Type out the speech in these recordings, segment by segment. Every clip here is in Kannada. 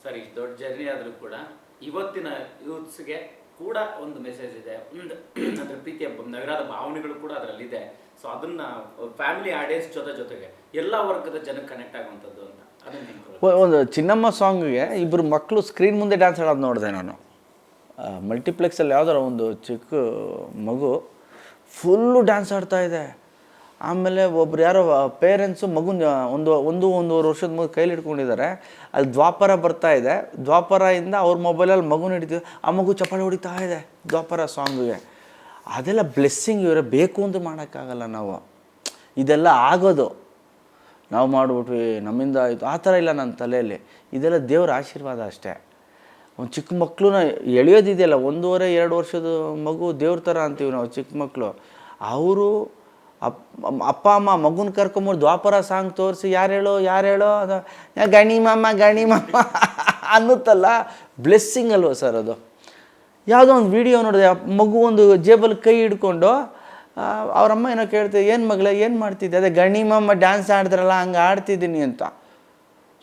ಸರ್ ಇಷ್ಟು ದೊಡ್ಡ ಜರ್ನಿ ಆದರೂ ಕೂಡ ಇವತ್ತಿನ ಯೂತ್ಸ್ಗೆ ಕೂಡ ಒಂದು ಮೆಸೇಜ್ ಇದೆ, ಒಂದು ಅದರ ಪ್ರೀತಿಯ ನಗರದ ಭಾವನೆಗಳು ಕೂಡ ಅದರಲ್ಲಿದೆ. ಸೊ ಅದನ್ನ ಫ್ಯಾಮಿಲಿ ಆಡಿಯನ್ಸ್ ಜೊತೆಗೆ ಎಲ್ಲ ವರ್ಗದ ಜನಕ್ಕೆ ಕನೆಕ್ಟ್ ಆಗುವಂಥದ್ದು ಅಂತ ಅದನ್ನ ಒಂದು ಚಿನ್ನಮ್ಮ ಸಾಂಗ್ಗೆ ಇಬ್ಬರು ಮಕ್ಕಳು ಸ್ಕ್ರೀನ್ ಮುಂದೆ ಡ್ಯಾನ್ಸ್ ಆಡೋದು ನೋಡಿದೆ ನಾನು. ಮಲ್ಟಿಪ್ಲೆಕ್ಸಲ್ಲಿ ಯಾವ್ದಾರ ಒಂದು ಚಿಕ್ಕ ಮಗು ಫುಲ್ಲು ಡ್ಯಾನ್ಸ್ ಆಡ್ತಾ ಇದೆ. ಆಮೇಲೆ ಒಬ್ರು ಯಾರೋ ಪೇರೆಂಟ್ಸು ಮಗುನ ಒಂದೂವರೆ ವರ್ಷದ ಮಗು ಕೈಲಿ ಇಟ್ಕೊಂಡಿದ್ದಾರೆ. ಅಲ್ಲಿ ದ್ವಾಪರ ಬರ್ತಾ ಇದೆ, ದ್ವಾಪರದಿಂದ ಅವ್ರ ಮೊಬೈಲಲ್ಲಿ ಮಗುನ ಹಿಡಿತೀವಿ, ಆ ಮಗು ಚಪ್ಪಾಳೆ ಹೊಡಿತಾ ಇದೆ ದ್ವಾಪರ ಸಾಂಗಿಗೆ. ಅದೆಲ್ಲ ಬ್ಲೆಸ್ಸಿಂಗ್ ಇವರೇ, ಬೇಕು ಅಂತ ಮಾಡೋಕ್ಕಾಗಲ್ಲ ನಾವು. ಇದೆಲ್ಲ ಆಗೋದು ನಾವು ಮಾಡಿಬಿಟ್ವಿ ನಮ್ಮಿಂದ ಆಯಿತು ಆ ಥರ ಇಲ್ಲ ನನ್ನ ತಲೆಯಲ್ಲಿ. ಇದೆಲ್ಲ ದೇವರ ಆಶೀರ್ವಾದ ಅಷ್ಟೇ. ಒಂದು ಚಿಕ್ಕ ಮಕ್ಕಳನ್ನ ಎಳೆಯೋದಿದೆಯಲ್ಲ, 1.5-2 ವರ್ಷದ ಮಗು ದೇವ್ರ ಥರ ಅಂತೀವಿ ನಾವು. ಚಿಕ್ಕ ಮಕ್ಕಳು ಅವರು ಅಪ್ಪ ಅಮ್ಮ ಮಗುನ ಕರ್ಕೊಂಬರು ದ್ವಾಪರ ಸಾಂಗ್ ತೋರಿಸಿ ಯಾರು ಹೇಳೋ ಅದು ಗಣಿ ಮಮ್ಮ ಅನ್ನುತ್ತಲ್ಲ, ಬ್ಲೆಸ್ಸಿಂಗ್ ಅಲ್ವ ಸರ್ ಅದು. ಯಾವುದೋ ಒಂದು ವಿಡಿಯೋ ನೋಡಿದೆ, ಮಗು ಒಂದು ಜೇಬಲ್ಲಿ ಕೈ ಹಿಡ್ಕೊಂಡು ಅವರಮ್ಮ ಏನೋ ಕೇಳ್ತೀವಿ, ಏನು ಮಗಳೇ ಏನು ಮಾಡ್ತಿದ್ದೆ, ಅದೇ ಗಣಿ ಮಮ್ಮ ಡ್ಯಾನ್ಸ್ ಆಡಿದ್ರಲ್ಲ ಹಂಗೆ ಆಡ್ತಿದ್ದೀನಿ ಅಂತ.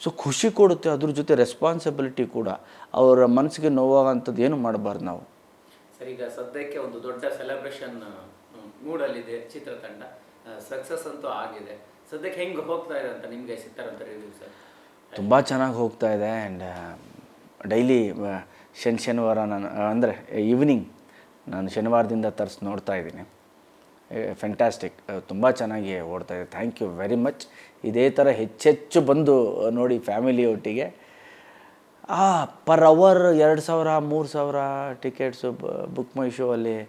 ಸೊ ಖುಷಿ ಕೊಡುತ್ತೆ, ಅದ್ರ ಜೊತೆ ರೆಸ್ಪಾನ್ಸಿಬಿಲಿಟಿ ಕೂಡ. ಅವರ ಮನಸ್ಸಿಗೆ ನೋವಾಗಂಥದ್ದು ಏನು ಮಾಡಬಾರ್ದು ನಾವು. ಸರ್ ಈಗ ಸದ್ಯಕ್ಕೆ ಒಂದು ದೊಡ್ಡ ಸೆಲೆಬ್ರೇಷನ್ ಮೂಡಲ್ಲಿದೆ ಚಿತ್ರತಂಡ, ಸಕ್ಸಸ್ ಅಂತೂ ಆಗಿದೆ. ಸದ್ಯಕ್ಕೆ ಹೆಂಗೆ ಹೋಗ್ತಾ ಇದೆ ಅಂತ ನಿಮಗೆ ಸಿಗ್ತಾರಂತ ರಿವ್ಯೂ ಸರ್? ತುಂಬ ಚೆನ್ನಾಗಿ ಹೋಗ್ತಾ ಇದೆ. ಆ್ಯಂಡ್ ಡೈಲಿ ಶನಿವಾರ ನಾನು ಅಂದರೆ ಈವ್ನಿಂಗ್ ನಾನು ಶನಿವಾರದಿಂದ ತರಿಸಿ ನೋಡ್ತಾ ಇದ್ದೀನಿ. ಫ್ಯಾಂಟಾಸ್ಟಿಕ್, ತುಂಬ ಚೆನ್ನಾಗಿ ಓಡ್ತಾ ಇದೆ. Thank you very much. ಇದೇ ಥರ ಹೆಚ್ಚೆಚ್ಚು ಬಂದು ನೋಡಿ ಫ್ಯಾಮಿಲಿ ಒಟ್ಟಿಗೆ. Per hour 2,000-3,000 tickets Book My Show ಅಲ್ಲಿ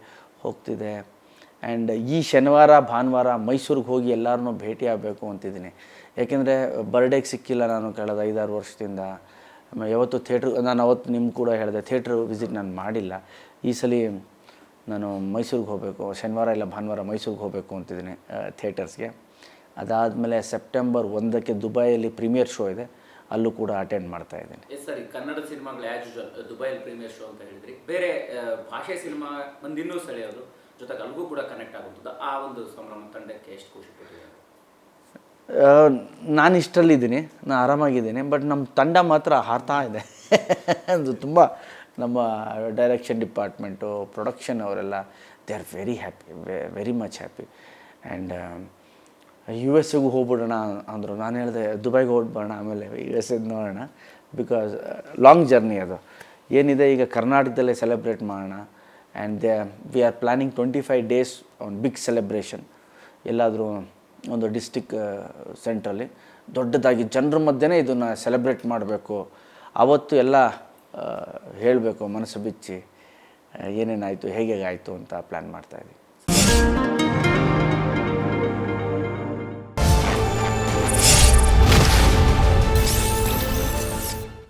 ಹೋಗ್ತಿದೆ. ಆ್ಯಂಡ್ ಈ ಶನಿವಾರ ಭಾನುವಾರ ಮೈಸೂರಿಗೆ ಹೋಗಿ ಎಲ್ಲರನ್ನೂ ಭೇಟಿ ಆಗಬೇಕು ಅಂತಿದ್ದೀನಿ. ಯಾಕೆಂದರೆ ಬರ್ಡೇಗೆ ಸಿಕ್ಕಿಲ್ಲ ನಾನು ಕಳೆದ 5-6 ವರ್ಷದಿಂದ. ಯಾವತ್ತು ನಾನು ಅವತ್ತು ನಿಮ್ಗೆ ಕೂಡ ಹೇಳಿದೆ, ಥಿಯೇಟ್ರ್ ವಿಸಿಟ್ ನಾನು ಮಾಡಿಲ್ಲ. ಈ ಸಲ ನಾನು ಮೈಸೂರಿಗೆ ಹೋಗಬೇಕು, ಶನಿವಾರ ಇಲ್ಲ ಭಾನುವಾರ ಮೈಸೂರಿಗೆ ಹೋಗಬೇಕು ಅಂತಿದ್ದೀನಿ ಥಿಯೇಟರ್ಸ್ಗೆ. ಅದಾದಮೇಲೆ ಸೆಪ್ಟೆಂಬರ್ 1ಕ್ಕೆ ದುಬೈಯಲ್ಲಿ ಪ್ರೀಮಿಯರ್ ಶೋ ಇದೆ, ಅಲ್ಲೂ ಕೂಡ ಅಟೆಂಡ್ ಮಾಡ್ತಾ ಇದ್ದೀನಿ. ಎಸ್ ಸರ್, ಕನ್ನಡ ಸಿನಿಮಾಗಳು ಆ್ಯಸ್ ಯೂಶುವಲ್ ದುಬೈಯಲ್ಲಿ ಪ್ರೀಮಿಯರ್ ಶೋ ಅಂತ ಹೇಳಿದ್ರಿ. ಬೇರೆ ಭಾಷೆ ಸಿನಿಮಾ ಒಂದು ಇನ್ನೂ ಸೆಳೆಯೋದು, ಜೊತೆಗೆ ಅಲ್ಲಿಗೂ ಕೂಡ ಕನೆಕ್ಟ್ ಆಗುತ್ತದೆ. ಆ ಒಂದು ಸಂಭ್ರಮ ತಂಡಕ್ಕೆ ಎಷ್ಟು ಖುಷಿ ಪಟ್ಟಿದೆ? ನಾನು ಇಷ್ಟರಲ್ಲಿದ್ದೀನಿ, ನಾನು ಆರಾಮಾಗಿದ್ದೀನಿ. ಬಟ್ ನಮ್ಮ ತಂಡ ಮಾತ್ರ ಹಾರ್ತಾ ಇದೆ. ಅದು ತುಂಬ ನಮ್ಮ ಡೈರೆಕ್ಷನ್ ಡಿಪಾರ್ಟ್ಮೆಂಟು, ಪ್ರೊಡಕ್ಷನ್ ಅವರೆಲ್ಲ they are very happy, very much happy. And US ಗೂ ಹೋಗ್ಬಿಡೋಣ ಅಂದರು. ನಾನು ಹೇಳಿದೆ ದುಬೈಗೆ ಹೋಗ್ಬಿಡೋಣ, ಆಮೇಲೆ US ನೋಡೋಣ. ಬಿಕಾಸ್ ಲಾಂಗ್ ಜರ್ನಿ ಅದು. ಏನಿದೆ ಈಗ ಕರ್ನಾಟಕದಲ್ಲೇ ಸೆಲೆಬ್ರೇಟ್ ಮಾಡೋಣ. And we are planning 25 days on big celebration. ಎಲ್ಲಾದರೂ ಒಂದು ಡಿಸ್ಟಿಕ್ ಸೆಂಟ್ರಲ್ಲಿ ದೊಡ್ಡದಾಗಿ ಜನರ ಮಧ್ಯೆನೇ ಇದನ್ನು ಸೆಲೆಬ್ರೇಟ್ ಮಾಡಬೇಕು. ಆವತ್ತು ಎಲ್ಲ ಹೇಳಬೇಕು ಮನಸ್ಸು ಬಿಚ್ಚಿ ಏನೇನಾಯಿತು ಹೇಗೆ ಆಯಿತು ಅಂತ ಪ್ಲ್ಯಾನ್ ಮಾಡ್ತಾಯಿದ್ದೀವಿ.